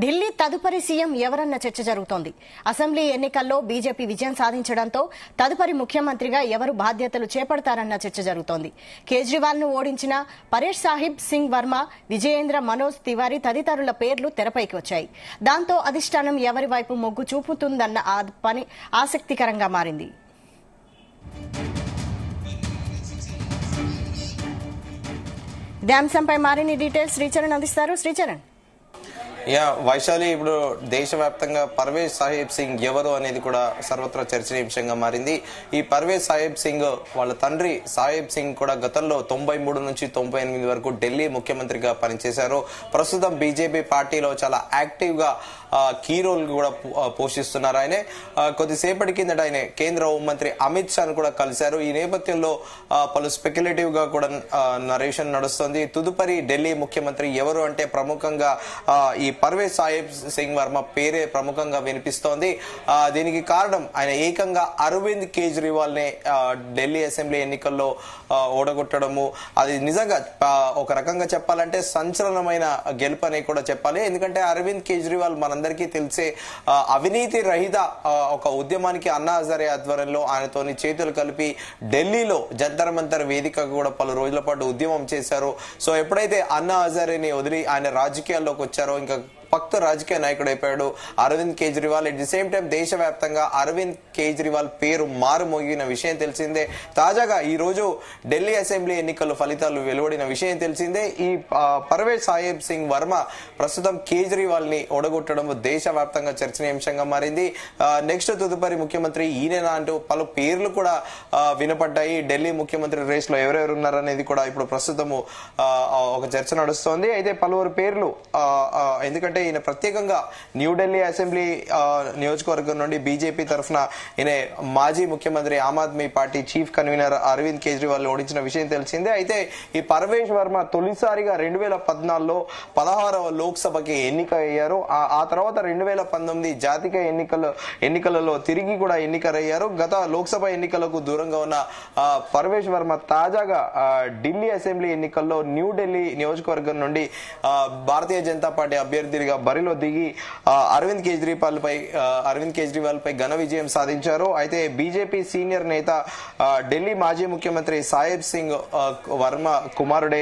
ఢిల్లీ తదుపరి సీఎం ఎవరన్న చర్చ జరుగుతోంది. అసెంబ్లీ ఎన్నికల్లో బీజేపీ విజయం సాధించడంతో తదుపరి ముఖ్యమంత్రిగా ఎవరు బాధ్యతలు చేపడతారన్న చర్చ జరుగుతోంది. కేజ్రీవాల్ ను ఓడించిన పరేష్ సాహిబ్ సింగ్ వర్మ, విజయేంద్ర మనోజ్ తివారీ తదితరుల పేర్లు తెరపైకి వచ్చాయి. దాంతో అధిష్టానం ఎవరి వైపు మొగ్గు చూపుతుందన్న పని ఆసక్తికరంగా మారింది. ఇదే అంశంపై మరిన్ని డీటెయిల్స్ శ్రీచరణ్ అందిస్తారు. శ్రీచరణ్. వైశాలి, ఇప్పుడు దేశవ్యాప్తంగా పర్వేజ్ సాహిబ్ సింగ్ ఎవరు అనేది కూడా సర్వత్రా చర్చనీయాంశంగా మారింది. ఈ పర్వేజ్ సాహిబ్ సింగ్ వాళ్ళ తండ్రి సాహిబ్ సింగ్ కూడా గతంలో 93 నుంచి 98 వరకు ఢిల్లీ ముఖ్యమంత్రిగా పనిచేశారు. ప్రస్తుతం బీజేపీ పార్టీలో చాలా యాక్టివ్ గా కీ రోల్ కూడా పోషిస్తున్నారు. ఆయనే కొద్దిసేపటి కిందట ఆయన కేంద్ర హోంమంత్రి అమిత్ షాను కూడా కలిశారు. ఈ నేపథ్యంలో పలు స్పెక్యులేటివ్ గా కూడా నరేషన్ నడుస్తుంది. తదుపరి ఢిల్లీ ముఖ్యమంత్రి ఎవరు అంటే ప్రముఖంగా ఈ పర్వేజ్ సాహిబ్ సింగ్ వర్మ పేరే ప్రముఖంగా వినిపిస్తోంది. దీనికి కారణం ఆయన ఏకంగా అరవింద్ కేజ్రీవాల్ నే ఢిల్లీ అసెంబ్లీ ఎన్నికల్లో ఓడగొట్టడము. అది నిజంగా ఒక రకంగా చెప్పాలంటే సంచలనమైన గెలుపు అని కూడా చెప్పాలి. ఎందుకంటే అరవింద్ కేజ్రీవాల్ మనందరికీ తెలిసే అవినీతి రహిత ఒక ఉద్యమానికి అన్నా హజారే ఆధ్వర్యంలో ఆయనతోని చేతులు కలిపి ఢిల్లీలో జంతర్ మంతర్ వేదిక కూడా పలు రోజుల పాటు ఉద్యమం చేశారు. సో ఎప్పుడైతే అన్నా హజారేని వదిలి ఆయన రాజకీయాల్లోకి వచ్చారో ఇంకా పక్త రాజకీయ నాయకుడు అయిపోయాడు Arvind Kejriwal. At the same time దేశవ్యాప్తంగా అరవింద్ కేజ్రీవాల్ పేరు మారుమోగిన విషయం తెలిసిందే. తాజాగా ఈ రోజు ఢిల్లీ అసెంబ్లీ ఎన్నికల ఫలితాలు వెలువడిన విషయం తెలిసిందే. ఈ పర్వేజ్ సాహిబ్ సింగ్ వర్మ ప్రస్తుతం కేజ్రీవాల్ ని ఓడగొట్టడం దేశవ్యాప్తంగా చర్చనీయాంశంగా మారింది. నెక్స్ట్ తదుపరి ముఖ్యమంత్రి ఈయనేనా అంటూ పలు పేర్లు కూడా వినపడ్డాయి. ఢిల్లీ ముఖ్యమంత్రి రేస్ లో ఎవరెవరు ఉన్నారనేది కూడా ఇప్పుడు ప్రస్తుతము ఒక చర్చ నడుస్తోంది. అయితే పలువురు పేర్లు ఎందుకంటే ఈయన ప్రత్యేకంగా న్యూఢిల్లీ అసెంబ్లీ నియోజకవర్గం నుండి బీజేపీ తరఫున ఈయన మాజీ ముఖ్యమంత్రి Aam Aadmi party chief convener Arvind Kejriwal ఓడించిన విషయం తెలిసిందే. అయితే ఈ పర్వేజ్ వర్మ తొలిసారిగా 2014లో 16వ లోక్సభకి ఎన్నిక అయ్యారు. ఆ తర్వాత 2019 జాతీయ ఎన్నికలలో తిరిగి కూడా ఎన్నికయ్యారు. గత లోక్సభ ఎన్నికలకు దూరంగా ఉన్న పర్వేజ్ వర్మ తాజాగా ఢిల్లీ అసెంబ్లీ ఎన్నికల్లో న్యూఢిల్లీ నియోజకవర్గం నుండి భారతీయ జనతా పార్టీ అభ్యర్థిగా బరిలో దిగి అరవింద్ కేజ్రీవాల్ పై ఘన విజయం సాధించారు. అయితే బీజేపీ సీనియర్ నేత ఢిల్లీ మాజీ ముఖ్యమంత్రి సాహిబ్ సింగ్ వర్మ కుమారుడే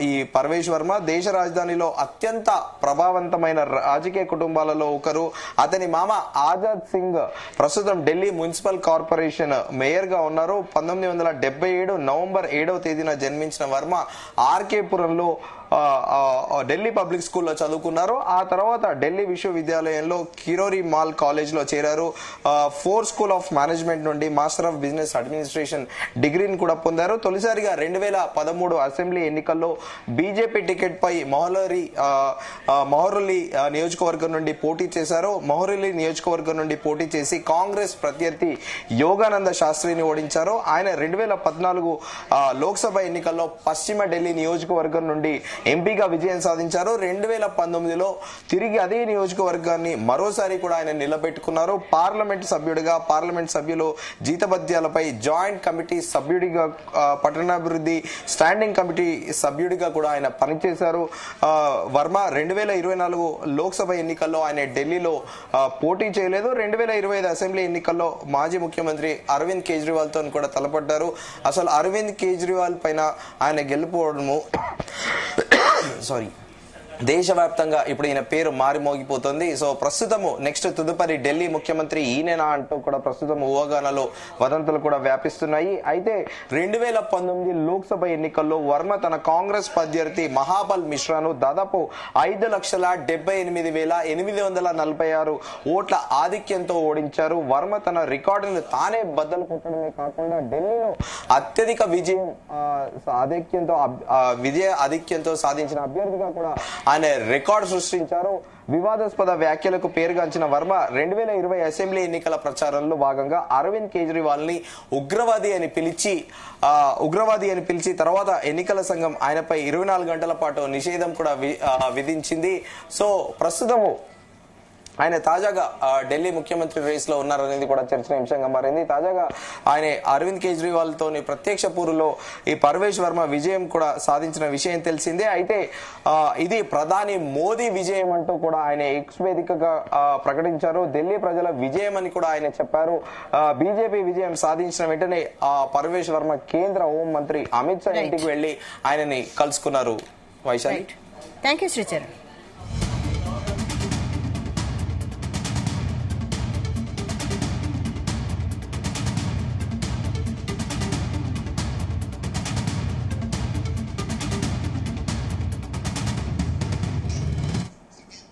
ఈ పర్వేజ్ వర్మ. దేశ రాజధానిలో అత్యంత ప్రభావవంతమైన రాజకీయ కుటుంబాలలో ఒకరు. అతని మామ ఆజాద్ సింగ్ ప్రస్తుతం ఢిల్లీ మున్సిపల్ కార్పొరేషన్ మేయర్ గా ఉన్నారు. 1977 నవంబర్ 7వ తేదీన జన్మించిన వర్మ ఆర్కే పురంలో ఢిల్లీ పబ్లిక్ స్కూల్లో చదువుకున్నారు. ఆ తర్వాత ఢిల్లీ విశ్వవిద్యాలయంలో కిరోరి మాల్ కాలేజ్ లో చేరారు. ఫోర్ స్కూల్ ఆఫ్ మేనేజ్మెంట్ నుండి మాస్టర్ ఆఫ్ బిజినెస్ అడ్మినిస్ట్రేషన్ డిగ్రీని కూడా పొందారు. తొలిసారిగా 2013 అసెంబ్లీ ఎన్నికల్లో బీజేపీ టికెట్ పై మొహరలి నియోజకవర్గం నుండి పోటీ చేశారు. మొహరలి నియోజకవర్గం నుండి పోటీ చేసి కాంగ్రెస్ ప్రత్యర్థి యోగానంద శాస్త్రిని ఓడించారు. ఆయన 2014 లోక్సభ ఎన్నికల్లో పశ్చిమ ఢిల్లీ నియోజకవర్గం నుండి ఎంపీగా విజయం సాధించారు. 2019లో తిరిగి అదే నియోజకవర్గాన్ని మరోసారి కూడా ఆయన నిలబెట్టుకున్నారు. పార్లమెంట్ సభ్యులు జీతభత్యాలపై జాయింట్ కమిటీ సభ్యుడిగా, పట్టణాభివృద్ధి స్టాండింగ్ కమిటీ సభ్యుడిగా కూడా ఆయన పనిచేశారు. వర్మ 2024 లోక్సభ ఎన్నికల్లో ఆయన ఢిల్లీలో పోటీ చేయలేదు. 2025 అసెంబ్లీ ఎన్నికల్లో మాజీ ముఖ్యమంత్రి అరవింద్ కేజ్రీవాల్ తో కూడా తలపడ్డారు. అసలు అరవింద్ కేజ్రీవాల్ పైన ఆయన గెలుపోవడము దేశవ్యాప్తంగా ఇప్పుడు ఈయన పేరు మారిమోగిపోతుంది. సో ప్రస్తుతము నెక్స్ట్ తదుపరి ఢిల్లీ ముఖ్యమంత్రి ఈయనేనా అంటూ కూడా ప్రస్తుతం ఊహాగానాలు వదంతులు కూడా వ్యాపిస్తున్నాయి. అయితే 2019 లోక్సభ ఎన్నికల్లో వర్మ తన కాంగ్రెస్ ప్రత్యర్థి మహాబల్ మిశ్రాను దాదాపు 5,78,846 ఓట్ల ఆధిక్యంతో ఓడించారు. వర్మ తన రికార్డును తానే బద్దలు కొట్టడమే కాకుండా ఢిల్లీలో అత్యధిక విజయ ఆధిక్యంతో సాధించిన అభ్యర్థిగా కూడా ఆయన రికార్డు సృష్టించారు. వివాదాస్పద వ్యాఖ్యలకు పేరుగాంచిన వర్మ 2020 అసెంబ్లీ ఎన్నికల ప్రచారంలో భాగంగా అరవింద్ కేజ్రీవాల్ ని ఉగ్రవాది అని పిలిచి తర్వాత ఎన్నికల సంఘం ఆయనపై 24 గంటల పాటు నిషేధం కూడా విధించింది. సో ప్రస్తుతము ఆయన తాజాగా ఢిల్లీ ముఖ్యమంత్రి రేస్ లో ఉన్నారనేది కూడా చర్చనీయాంశంగా మారింది. తాజాగా ఆయన అరవింద్ కేజ్రీవాల్ తోని ప్రత్యక్ష పూరులో ఈ పర్వేష్ వర్మ విజయం కూడా సాధించిన విషయం తెలిసిందే. అయితే ఇది ప్రధాని మోదీ విజయం అంటూ కూడా ఆయన ఎక్స్ వేదికగా ప్రకటించారు. ఢిల్లీ ప్రజల విజయం అని కూడా ఆయన చెప్పారు. బీజేపీ విజయం సాధించిన వెంటనే పర్వేష్ వర్మ కేంద్ర హోం మంత్రి అమిత్ షా ఇంటికి వెళ్లి ఆయనని కలుసుకున్నారు. Vaishali, thank you Sricharan.